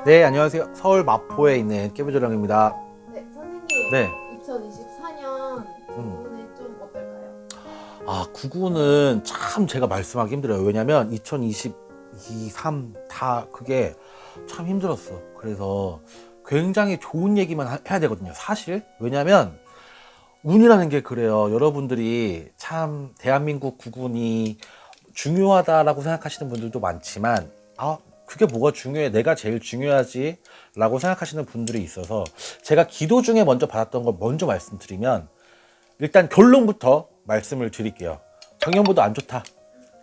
네, 안녕하세요. 서울 마포에 있는 깨부조령입니다. 네, 선생님. 네. 2024년 음. 부분은 좀 어떨까요? 구구는 참 제가 말씀하기 힘들어요. 왜냐면 2022, 3 다 그게 참 힘들었어. 그래서 굉장히 좋은 얘기만 해야 되거든요. 사실. 왜냐면 운이라는 게 그래요. 여러분들이 참 대한민국 구군이 중요하다라고 생각하시는 분들도 많지만, 그게 뭐가 중요해? 내가 제일 중요하지? 라고 생각하시는 분들이 있어서 제가 기도 중에 먼저 받았던 걸 먼저 말씀드리면, 일단 결론부터 말씀을 드릴게요. 작년보다 안 좋다.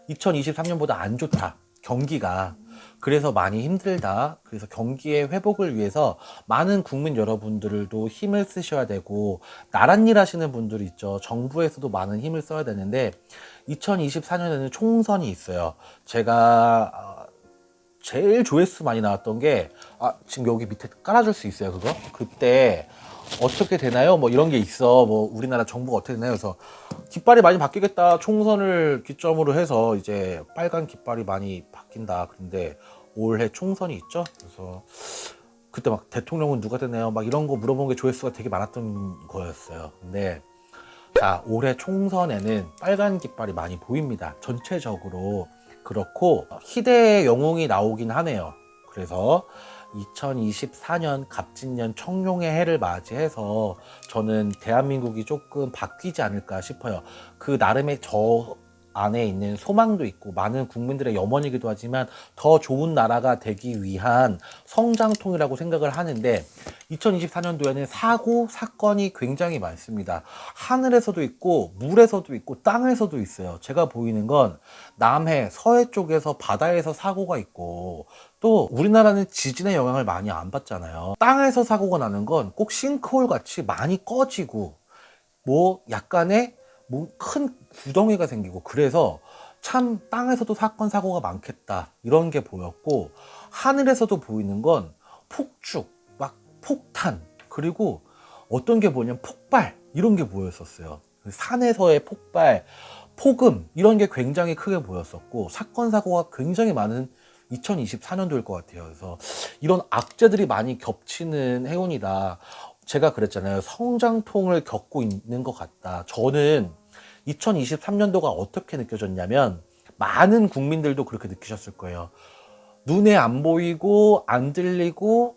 2023년보다 안 좋다. 경기가. 그래서 많이 힘들다. 그래서 경기의 회복을 위해서 많은 국민 여러분들도 힘을 쓰셔야 되고, 나란 일 하시는 분들이 있죠. 정부에서도 많은 힘을 써야 되는데, 2024년에는 총선이 있어요. 제가 제일 조회수 많이 나왔던 게, 지금 여기 밑에 깔아줄 수 있어요, 그거? 그때 어떻게 되나요? 뭐 이런 게 있어. 뭐 우리나라 정부가 어떻게 되나요? 그래서 깃발이 많이 바뀌겠다. 총선을 기점으로 해서 이제 빨간 깃발이 많이 바뀐다. 근데 올해 총선이 있죠. 그래서 그때 막 대통령은 누가 되나요? 막 이런 거 물어본 게 조회수가 되게 많았던 거였어요. 근데 자, 올해 총선에는 빨간 깃발이 많이 보입니다. 전체적으로. 그렇고 희대의 영웅이 나오긴 하네요. 그래서 2024년 갑진년 청룡의 해를 맞이해서 저는 대한민국이 조금 바뀌지 않을까 싶어요. 그 나름의 저 안에 있는 소망도 있고 많은 국민들의 염원이기도 하지만 더 좋은 나라가 되기 위한 성장통이라고 생각을 하는데, 2024년도에는 사고, 사건이 굉장히 많습니다. 하늘에서도 있고 물에서도 있고 땅에서도 있어요. 제가 보이는 건 남해, 서해 쪽에서 바다에서 사고가 있고, 또 우리나라는 지진의 영향을 많이 안 받잖아요. 땅에서 사고가 나는 건 꼭 싱크홀 같이 많이 꺼지고 뭐 약간의 뭐 큰 구덩이가 생기고, 그래서 참 땅에서도 사건 사고가 많겠다 이런 게 보였고, 하늘에서도 보이는 건 폭죽, 막 폭탄, 그리고 어떤 게 뭐냐면 폭발, 이런 게 보였었어요. 산에서의 폭발, 폭음, 이런 게 굉장히 크게 보였었고, 사건 사고가 굉장히 많은 2024년도일 것 같아요. 그래서 이런 악재들이 많이 겹치는 해운이다. 제가 그랬잖아요. 성장통을 겪고 있는 것 같다. 저는 2023년도가 어떻게 느껴졌냐면, 많은 국민들도 그렇게 느끼셨을 거예요. 눈에 안 보이고 안 들리고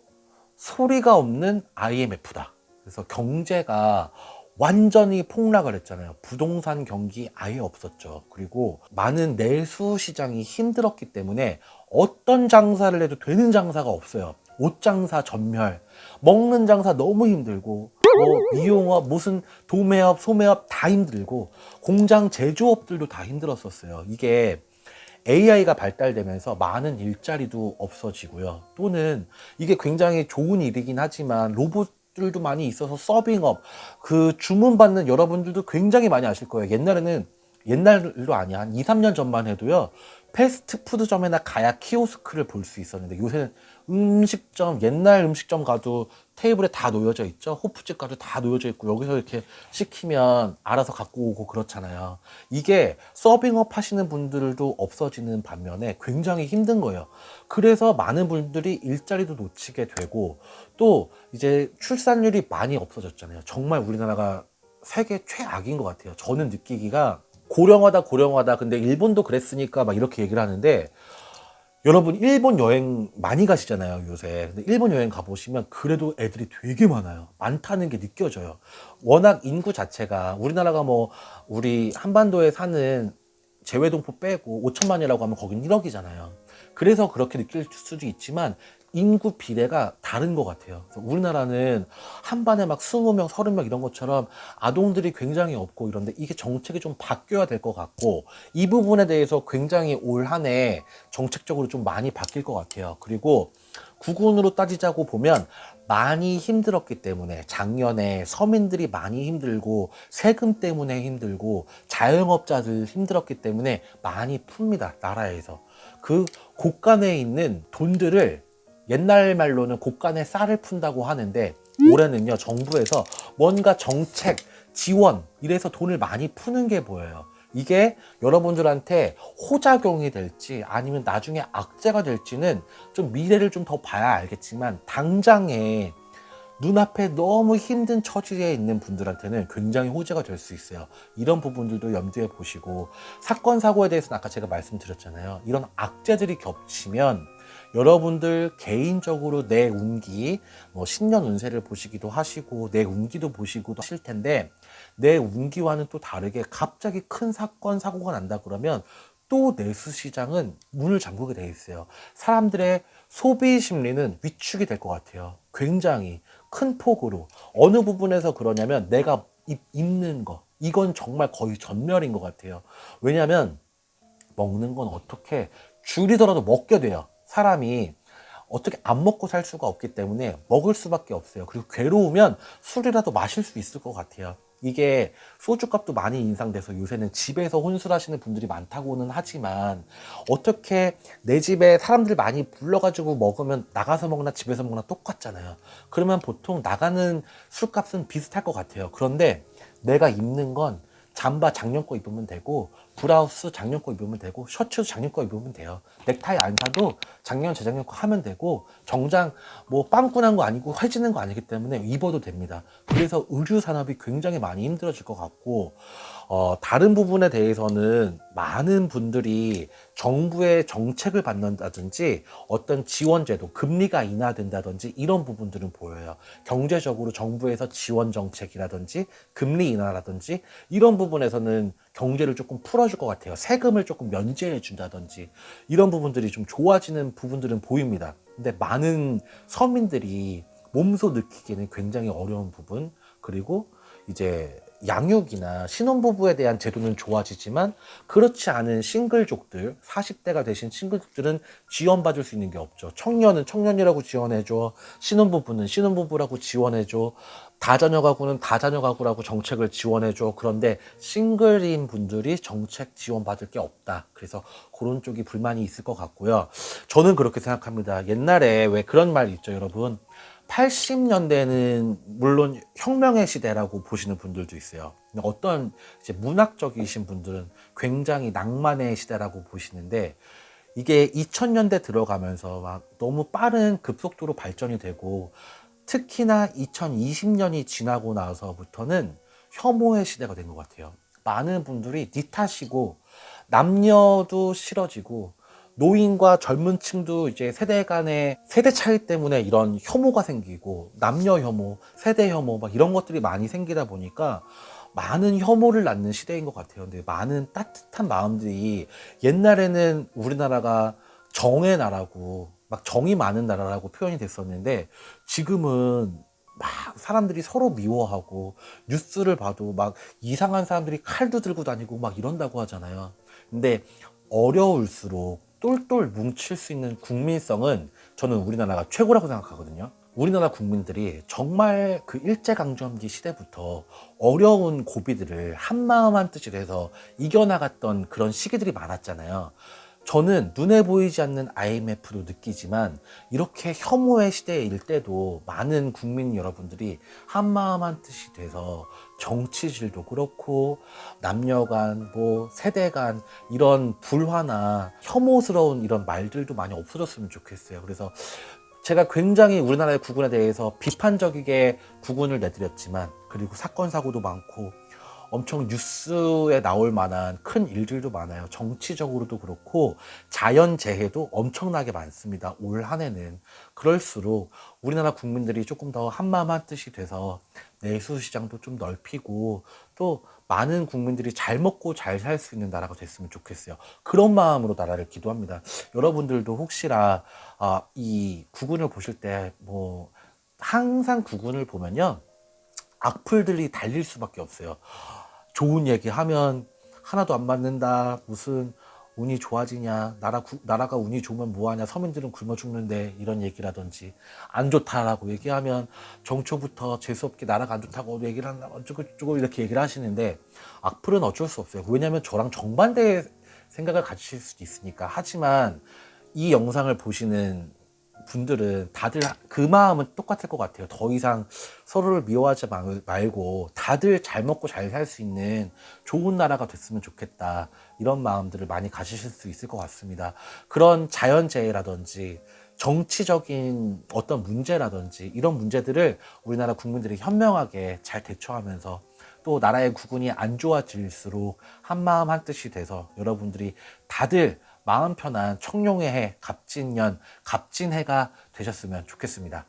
소리가 없는 IMF다. 그래서 경제가 완전히 폭락을 했잖아요. 부동산 경기 아예 없었죠. 그리고 많은 내수 시장이 힘들었기 때문에 어떤 장사를 해도 되는 장사가 없어요. 옷 장사 전멸, 먹는 장사 너무 힘들고, 뭐 미용업, 무슨 도매업, 소매업 다 힘들고, 공장 제조업들도 다 힘들었었어요. 이게 AI가 발달되면서 많은 일자리도 없어지고요. 또는 이게 굉장히 좋은 일이긴 하지만 로봇들도 많이 있어서 서빙업, 그 주문받는 여러분들도 굉장히 많이 아실 거예요. 옛날에는, 옛날도 아니야, 한 2, 3년 전만 해도요, 패스트푸드점에나 가야 키오스크를 볼 수 있었는데, 요새는 음식점, 옛날 음식점 가도 테이블에 다 놓여져 있죠. 호프집 가도 다 놓여져 있고, 여기서 이렇게 시키면 알아서 갖고 오고 그렇잖아요. 이게 서빙업 하시는 분들도 없어지는 반면에 굉장히 힘든 거예요. 그래서 많은 분들이 일자리도 놓치게 되고, 또 이제 출산율이 많이 없어졌잖아요. 정말 우리나라가 세계 최악인 것 같아요. 저는 느끼기가 고령화다 고령화다. 근데 일본도 그랬으니까 막 이렇게 얘기를 하는데, 여러분 일본 여행 많이 가시잖아요 요새. 근데 일본 여행 가보시면 그래도 애들이 되게 많아요. 많다는 게 느껴져요. 워낙 인구 자체가, 우리나라가 뭐 우리 한반도에 사는 재외동포 빼고 5천만이라고 하면 거긴 1억이잖아요. 그래서 그렇게 느낄 수도 있지만 인구 비례가 다른 것 같아요. 그래서 우리나라는 한 반에 막 20명, 30명 이런 것처럼 아동들이 굉장히 없고 이런데, 이게 정책이 좀 바뀌어야 될 것 같고, 이 부분에 대해서 굉장히 올 한 해 정책적으로 좀 많이 바뀔 것 같아요. 그리고 국군으로 따지자고 보면 많이 힘들었기 때문에, 작년에 서민들이 많이 힘들고 세금 때문에 힘들고 자영업자들 힘들었기 때문에 많이 풉니다. 나라에서 그 곳간에 있는 돈들을, 옛날 말로는 곳간에 쌀을 푼다고 하는데, 올해는요 정부에서 뭔가 정책 지원 이래서 돈을 많이 푸는 게 보여요. 이게 여러분들한테 호작용이 될지 아니면 나중에 악재가 될지는 좀 미래를 좀 더 봐야 알겠지만, 당장에 눈앞에 너무 힘든 처지에 있는 분들한테는 굉장히 호재가 될 수 있어요. 이런 부분들도 염두에 보시고, 사건 사고에 대해서는 아까 제가 말씀드렸잖아요. 이런 악재들이 겹치면 여러분들 개인적으로 내 운기, 신년 운세를 보시기도 하시고 내 운기도 보시고도 하실 텐데, 내 운기와는 또 다르게 갑자기 큰 사건 사고가 난다 그러면 또 내수 시장은 문을 잠그게 돼 있어요. 사람들의 소비 심리는 위축이 될 것 같아요. 굉장히 큰 폭으로. 어느 부분에서 그러냐면 내가 입는 거, 이건 정말 거의 전멸인 것 같아요. 왜냐하면 먹는 건 어떻게 줄이더라도 먹게 돼요. 사람이 어떻게 안 먹고 살 수가 없기 때문에 먹을 수밖에 없어요. 그리고 괴로우면 술이라도 마실 수 있을 것 같아요. 이게 소주값도 많이 인상돼서 요새는 집에서 혼술하시는 분들이 많다고는 하지만, 어떻게 내 집에 사람들 많이 불러가지고 먹으면 나가서 먹나 집에서 먹나 똑같잖아요. 그러면 보통 나가는 술값은 비슷할 것 같아요. 그런데 내가 입는 건 잠바 작년 거 입으면 되고, 브라우스 작년 거 입으면 되고, 셔츠 작년 거 입으면 돼요. 넥타이 안 사도 작년 재작년 거 하면 되고, 정장 빵꾸난 거 아니고 해지는 거 아니기 때문에 입어도 됩니다. 그래서 의류 산업이 굉장히 많이 힘들어질 것 같고, 다른 부분에 대해서는 많은 분들이 정부의 정책을 받는다든지 어떤 지원제도, 금리가 인하된다든지 이런 부분들은 보여요. 경제적으로 정부에서 지원 정책이라든지 금리 인하라든지 이런 부분에서는 경제를 조금 풀어줄 것 같아요. 세금을 조금 면제해 준다든지 이런 부분들이 좀 좋아지는 부분들은 보입니다. 근데 많은 서민들이 몸소 느끼기에는 굉장히 어려운 부분, 그리고 이제 양육이나 신혼부부에 대한 제도는 좋아지지만 그렇지 않은 싱글족들, 40대가 되신 싱글족들은 지원받을 수 있는 게 없죠. 청년은 청년이라고 지원해줘, 신혼부부는 신혼부부라고 지원해줘, 다자녀 가구는 다자녀 가구라고 정책을 지원해줘. 그런데 싱글인 분들이 정책 지원받을 게 없다. 그래서 그런 쪽이 불만이 있을 것 같고요. 저는 그렇게 생각합니다. 옛날에 왜 그런 말 있죠, 여러분. 80년대는 물론 혁명의 시대라고 보시는 분들도 있어요. 어떤 이제 문학적이신 분들은 굉장히 낭만의 시대라고 보시는데, 이게 2000년대 들어가면서 막 너무 빠른 급속도로 발전이 되고, 특히나 2020년이 지나고 나서부터는 혐오의 시대가 된 것 같아요. 많은 분들이 니 탓이고, 남녀도 싫어지고, 노인과 젊은 층도 이제 세대 간의 세대 차이 때문에 이런 혐오가 생기고, 남녀 혐오, 세대 혐오 막 이런 것들이 많이 생기다 보니까 많은 혐오를 낳는 시대인 것 같아요. 근데 많은 따뜻한 마음들이, 옛날에는 우리나라가 정의 나라고 막 정이 많은 나라라고 표현이 됐었는데, 지금은 막 사람들이 서로 미워하고, 뉴스를 봐도 막 이상한 사람들이 칼도 들고 다니고 막 이런다고 하잖아요. 근데 어려울수록 똘똘 뭉칠 수 있는 국민성은 저는 우리나라가 최고라고 생각하거든요. 우리나라 국민들이 정말 그 일제강점기 시대부터 어려운 고비들을 한마음 한뜻이 돼서 이겨나갔던 그런 시기들이 많았잖아요. 저는 눈에 보이지 않는 IMF도 느끼지만, 이렇게 혐오의 시대일 때도 많은 국민 여러분들이 한마음 한뜻이 돼서 정치질도 그렇고 남녀 간, 세대 간 이런 불화나 혐오스러운 이런 말들도 많이 없어졌으면 좋겠어요. 그래서 제가 굉장히 우리나라의 국군에 대해서 비판적이게 국군을 내드렸지만, 그리고 사건 사고도 많고 엄청 뉴스에 나올 만한 큰 일들도 많아요. 정치적으로도 그렇고 자연재해도 엄청나게 많습니다. 올 한 해는. 그럴수록 우리나라 국민들이 조금 더 한마음 한뜻이 돼서 내수시장도 좀 넓히고, 또 많은 국민들이 잘 먹고 잘 살 수 있는 나라가 됐으면 좋겠어요. 그런 마음으로 나라를 기도합니다. 여러분들도 혹시나 이 국운을 보실 때 항상 국운을 보면요, 악플들이 달릴 수밖에 없어요. 좋은 얘기 하면 하나도 안 맞는다, 무슨 운이 좋아지냐, 나라가 운이 좋으면 뭐하냐, 서민들은 굶어 죽는데, 이런 얘기라든지, 안 좋다라고 얘기하면 정초부터 재수없게 나라가 안 좋다고 얘기를 한다, 어쩌고 이렇게 얘기를 하시는데, 악플은 어쩔 수 없어요. 왜냐하면 저랑 정반대의 생각을 가지실 수도 있으니까. 하지만 이 영상을 보시는 분들은 다들 그 마음은 똑같을 것 같아요. 더 이상 서로를 미워하지 말고 다들 잘 먹고 잘 살 수 있는 좋은 나라가 됐으면 좋겠다. 이런 마음들을 많이 가지실 수 있을 것 같습니다. 그런 자연재해라든지 정치적인 어떤 문제라든지 이런 문제들을 우리나라 국민들이 현명하게 잘 대처하면서 또 나라의 국운이 안 좋아질수록 한마음 한뜻이 돼서 여러분들이 다들 마음 편한 청룡의 해, 갑진년, 갑진해가 되셨으면 좋겠습니다.